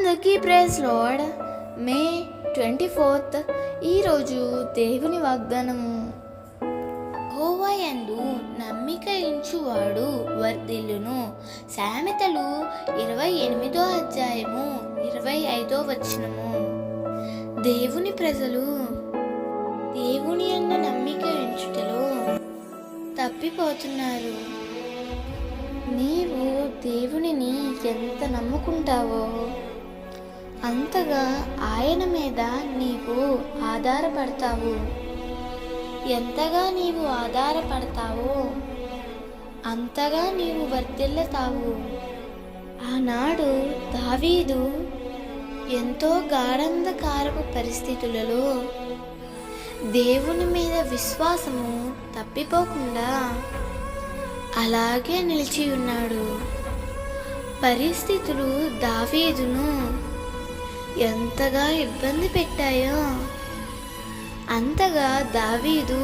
అందరికీ praise lord. మే 24 ఈరోజు దేవుని వాగ్దానము. యెహోవాయందు నమ్మిక ఉంచువాడు వర్ధిల్లును. సామెతలు 28వ అధ్యాయము 25వ వచనము. దేవుని ప్రజలు దేవుని యందు నమ్మిక ఉంచుటలో తప్పిపోతున్నారు. నీవు దేవునిని ఎంత నమ్ముకుంటావో అంతగా ఆయన మీద నీవు ఆధారపడతావు. ఎంతగా నీవు ఆధారపడతావో అంతగా నీవు వర్ధిల్లుతావు. ఆనాడు దావీదు ఎంతో గాఢంధకారపు పరిస్థితులలో దేవుని మీద విశ్వాసము తప్పిపోకుండా అలాగే నిలిచి ఉన్నాడు. పరిస్థితులు దావీదును ఎంతగా ఇబ్బంది పెట్టాయో అంతగా దావీదు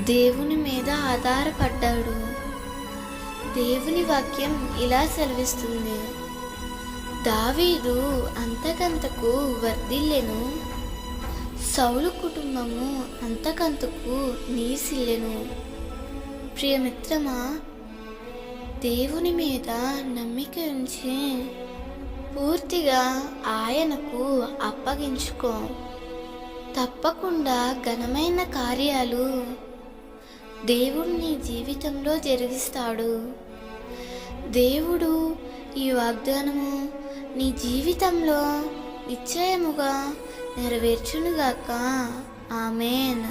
దేవుని మీద ఆధారపడ్డాడు. దేవుని వాక్యం ఇలా సెలవిస్తుంది, దావీదు అంతకంతకు వర్ధిల్లెను, సౌలు కుటుంబము అంతకంతకు నీసిల్లెను. ప్రియమిత్రమా, దేవుని మీద నమ్మిక ఉంచి పూర్తిగా ఆయనకు అప్పగించుకో. తప్పకుండా ఘనమైన కార్యాలు దేవుడు నీ జీవితంలో జరిగిస్తాడు. దేవుడు ఈ వాగ్దానము నీ జీవితంలో నిశ్చయముగా నెరవేర్చునుగాక. ఆమేన్.